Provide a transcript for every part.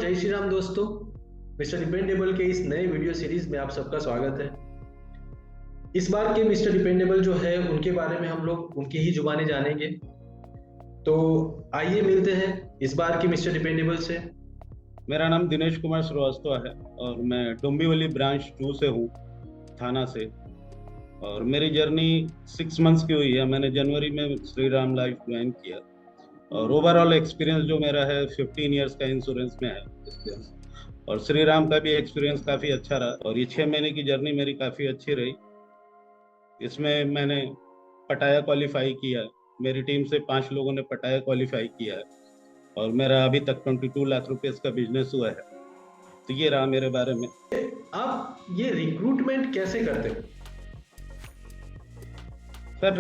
जय श्री राम दोस्तों। Mister dependable के इस नए वीडियो सीरीज में आप सबका स्वागत है। इस बार के मिस्टर डिपेंडेबल जो है उनके बारे में हम लोग उनकी ही जुबानी जानेंगे। तो आइए मिलते हैं इस बार के मिस्टर डिपेंडेबल से। मेरा नाम दिनेश कुमार श्रीवास्तव है और मैं डोंबिवली ब्रांच 2 से हूँ, थाना से। और मेरी जर्नी 6 मंथ्स की हुई है। मैंने जनवरी में श्री राम लाइफ ज्वाइन किया और ओवरऑल एक्सपीरियंस जो मेरा है 15 इयर्स का इंश्योरेंस में है एक्सपीरियंस। और श्री राम का भी एक्सपीरियंस काफ़ी अच्छा रहा और ये 6 महीने की जर्नी मेरी काफ़ी अच्छी रही। इसमें मैंने पटाया क्वालिफाई किया, मेरी टीम से 5 लोगों ने पटाया क्वालिफाई किया है और मेरा अभी तक 22 लाख रुपए का बिजनेस हुआ है। तो ये रहा मेरे बारे में। आप ये रिक्रूटमेंट कैसे करते हो? सर,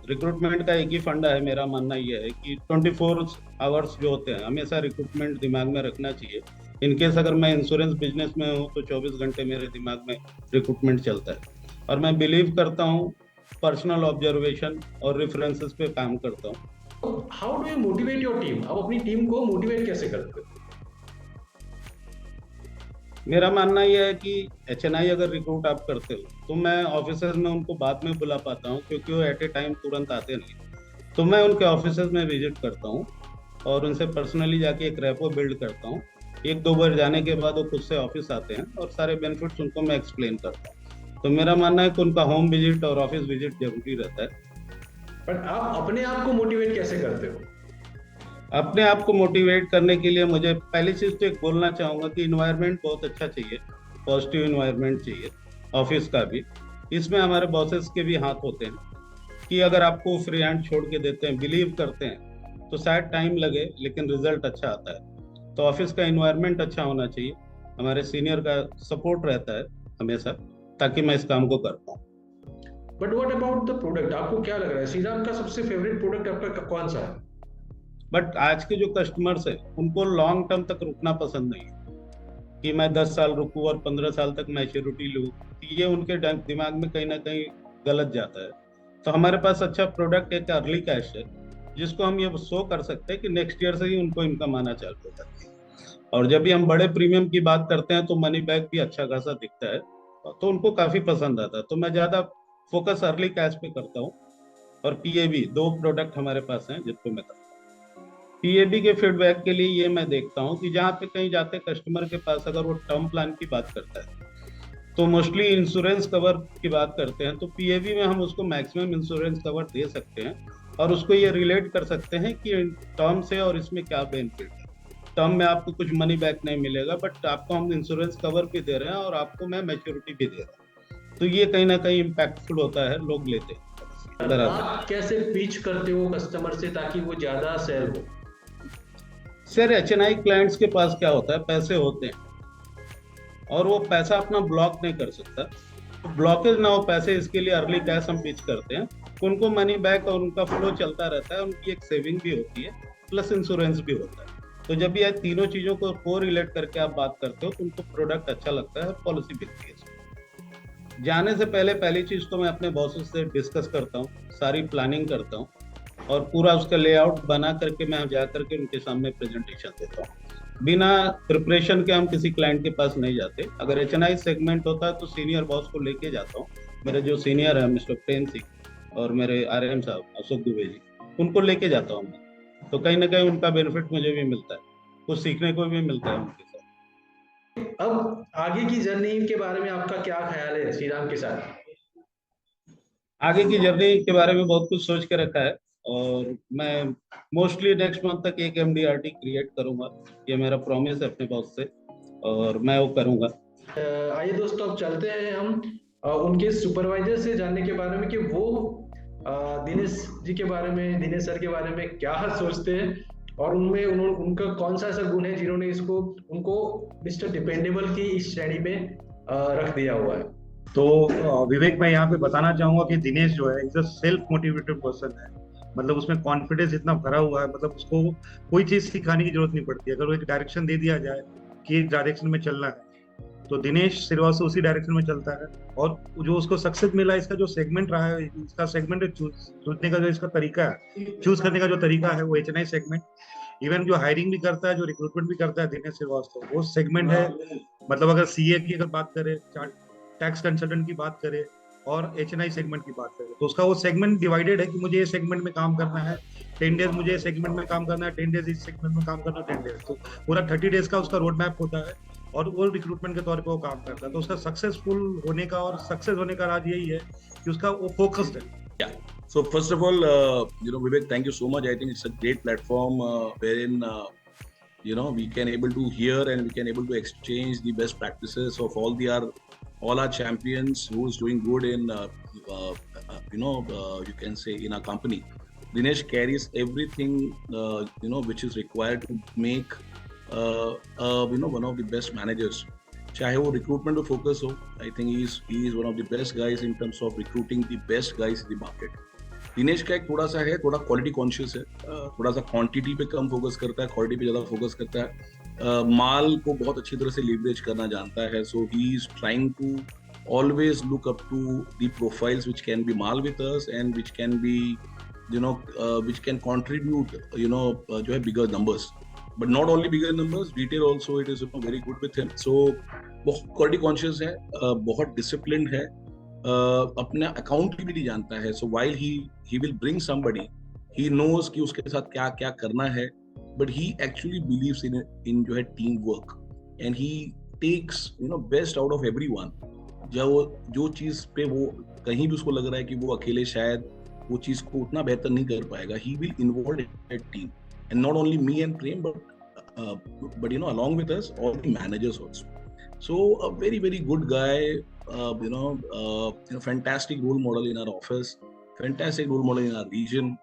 रिक्रूटमेंट का एक ही फंडा है। मेरा मानना ये है कि 24 आवर्स जो होते हैं हमेशा रिक्रूटमेंट दिमाग में रखना चाहिए। इनकेस अगर मैं इंश्योरेंस बिजनेस में हूँ तो 24 घंटे मेरे दिमाग में रिक्रूटमेंट चलता है। और मैं बिलीव करता हूँ पर्सनल ऑब्जर्वेशन और रेफरेंसेस पे काम करता हूँ। How do you motivate your team? आप अपनी टीम को मोटिवेट कैसे करते हो? मेरा मानना यह है कि HNI अगर रिक्रूट आप करते हो तो मैं ऑफिसर्स में उनको बाद में बुला पाता हूँ, क्योंकि वो एट ए टाइम तुरंत आते नहीं। तो मैं उनके ऑफिसर्स में विजिट करता हूँ और उनसे पर्सनली जाके एक रेपो बिल्ड करता हूँ। 1-2 बार जाने के बाद वो खुद से ऑफिस आते हैं और सारे बेनिफिट्स उनको मैं एक्सप्लेन करता हूँ। तो मेरा मानना है कि उनका होम विजिट और ऑफिस विजिट जरूरी रहता है। बट आप अपने आप को मोटिवेट कैसे करते हो? अपने आप को मोटिवेट करने के लिए मुझे पहली चीज तो एक बोलना चाहूंगा कि इन्वायरमेंट बहुत अच्छा चाहिए, पॉजिटिव इन्वायरमेंट चाहिए ऑफिस का भी। इसमें हमारे बॉसेस के भी हाथ होते हैं कि अगर आपको फ्री हैंड छोड़ के देते हैं, बिलीव करते हैं, तो शायद टाइम लगे लेकिन रिजल्ट अच्छा आता है। तो ऑफिस का इन्वायरमेंट अच्छा होना चाहिए, हमारे सीनियर का सपोर्ट रहता है हमेशा, ताकि मैं इस काम को कर पाऊँ। But what about the product? आपको क्या लग रहा है श्रीराम का सबसे फेवरेट प्रोडक्ट आपका कौन सा है? बट आज के जो कस्टमर्स है उनको लॉन्ग टर्म तक रुकना पसंद नहीं है कि मैं 10 साल रुकूं और 15 साल तक मैच्योरिटी लूं। ये उनके दिमाग में कहीं ना कहीं गलत जाता है। तो हमारे पास अच्छा प्रोडक्ट एक अर्ली कैश है, जिसको हम ये शो कर सकते हैं कि नेक्स्ट ईयर से ही उनको इनकम आना चालू हो जाती है। और जब भी हम बड़े प्रीमियम की बात करते हैं तो मनी बैक भी अच्छा खासा दिखता है, तो उनको काफी पसंद आता है। तो मैं ज्यादा फोकस अर्ली कैश पे करता हूँ। और PAB 2 प्रोडक्ट हमारे पास हैं जिसको मैं करता हूँ। PAB के फीडबैक के लिए ये मैं देखता हूँ कि जहाँ पे कहीं जाते कस्टमर के पास अगर वो टर्म प्लान की बात करता है तो मोस्टली इंश्योरेंस कवर की बात करते हैं, तो PAB में हम उसको मैक्सिमम इंश्योरेंस कवर दे सकते हैं और उसको ये रिलेट कर सकते हैं कि टर्म से और इसमें क्या बेनिफिट है। टर्म में आपको कुछ मनी बैक नहीं मिलेगा, बट आपको हम इंश्योरेंस कवर भी दे रहे हैं और आपको मैं मैच्योरिटी भी दे रहा हूँ। तो ये कहीं ना कहीं इम्पैक्टफुल होता है, लोग लेते हैं। आप कैसे पिच करते हो कस्टमर से ताकि वो ज्यादा सेल हो? सर, HNI क्लाइंट्स के पास क्या होता है, पैसे होते हैं और वो पैसा अपना ब्लॉक नहीं कर सकता। तो ब्लॉकेज ना हो पैसे, इसके लिए अर्ली कैश हम पिच करते हैं। उनको मनी बैक और उनका फ्लो चलता रहता है, उनकी एक सेविंग भी होती है प्लस इंश्योरेंस भी होता है। तो जब ये तीनों चीजों को को रिलेट करके आप बात करते हो तो उनको प्रोडक्ट अच्छा लगता है और पॉलिसी बिकती है। जाने से पहले पहली चीज तो मैं अपने बॉसेस से डिस्कस करता हूँ, सारी प्लानिंग करता हूँ और पूरा उसका लेआउट बना करके मैं जा करके उनके सामने प्रेजेंटेशन देता हूँ। बिना प्रिपरेशन के हम किसी क्लाइंट के पास नहीं जाते। अगर HNI सेगमेंट होता है तो सीनियर बॉस को लेके जाता हूँ। मेरे जो सीनियर है मिस्टर प्रेम सिंह और मेरे RM साहब अशोक दुबे जी, उनको लेके जाता हूँ मैं। तो कहीं ना कहीं उनका बेनिफिट मुझे भी मिलता है, कुछ सीखने को भी मिलता है उनके साथ। अब आगे की जर्नी के बारे में आपका क्या ख्याल है श्रीराम के साथ? आगे की जर्नी के बारे में बहुत कुछ सोच के रखा है और मैं मोस्टली नेक्स्ट मंथ तक एक MDRT क्रिएट करूंगा। ये मेरा प्रॉमिस है अपने बॉस से और मैं वो करूंगा। आइए दोस्तों, अब चलते हैं हम उनके सुपरवाइजर से जानने के बारे में कि वो दिनेश जी के बारे में, दिनेश सर के बारे में क्या सोचते हैं और उनका कौन सा ऐसा गुण है जिन्होंने उनको मिस्टर डिपेंडेबल की इस श्रेणी में रख दिया हुआ है। तो विवेक, मैं यहाँ पे बताना चाहूंगा कि दिनेश जो है is a self motivated person है। मतलब उसमें कॉन्फिडेंस इतना भरा हुआ है, मतलब उसको कोई चीज सिखाने की जरूरत नहीं पड़ती। अगर वो एक डायरेक्शन दे दिया जाए कि इस डायरेक्शन में चलना है तो दिनेश श्रीवास्तव उसी डायरेक्शन में चलता है। और जो उसको सक्सेस मिला, इसका जो सेगमेंट रहा है, इसका सेगमेंट चूजने का जो इसका तरीका है, चूज करने का जो तरीका है, वो HNI सेगमेंट। इवन जो हायरिंग भी करता है, जो रिक्रूटमेंट भी करता है दिनेश श्रीवास्तव, वो सेगमेंट है। मतलब अगर सीए की अगर बात करें, टैक्स कंसल्टेंट की बात करें और एचएनआई सेगमेंट की बात करें, तो उसका वो सेगमेंट डिवाइडेड है कि मुझे ये सेगमेंट में काम करना है 10 डेज, मुझे सेगमेंट में काम करना है 10 डेज, इस सेगमेंट में काम करना है 10 डेज। तो पूरा 30 डेज का उसका रोड मैप होता है और वो रिक्रूटमेंट के तौर पे वो काम करता है। तो उसका सक्सेसफुल होने का और सक्सेस होने का राज यही है कि उसका वो फोकस्ड है। Yeah. So first of all, Vivek, thank you so much. I think it's a great platform wherein we can able to hear and we can able to exchange the best practices of all our champions who is doing good in you can say in our company. Dinesh carries everything which is required to make one of the best managers. चाहे वो recruitment पे focus हो, I think he is one of the best guys in terms of recruiting the best guys in the market. Dinesh का एक थोड़ा quality conscious है, थोड़ा सा क्वांटिटी पे कम फोकस करता है, क्वालिटी पे ज्यादा फोकस करता है, माल को बहुत अच्छी तरह से लीवरेज करना जानता है। So he is trying to always look up to the profiles which can be mall with us and which can be which can contribute जो है bigger numbers, but not only bigger numbers, retail also it is very good with him. So बहुत quality conscious है, बहुत disciplined है, अपना accountability जानता है. So while he will bring somebody, he knows कि उसके साथ क्या क्या करना है, but he actually believes in जो है teamwork and he takes best out of everyone. जो चीज पे वो कहीं भी उसको लग रहा है कि वो अकेले शायद वो चीज को उतना बेहतर नहीं कर पाएगा, he will involve that team and not only me and Prem but along with us all the managers also. So a very very good guy, fantastic role model in our office, fantastic role model in our region,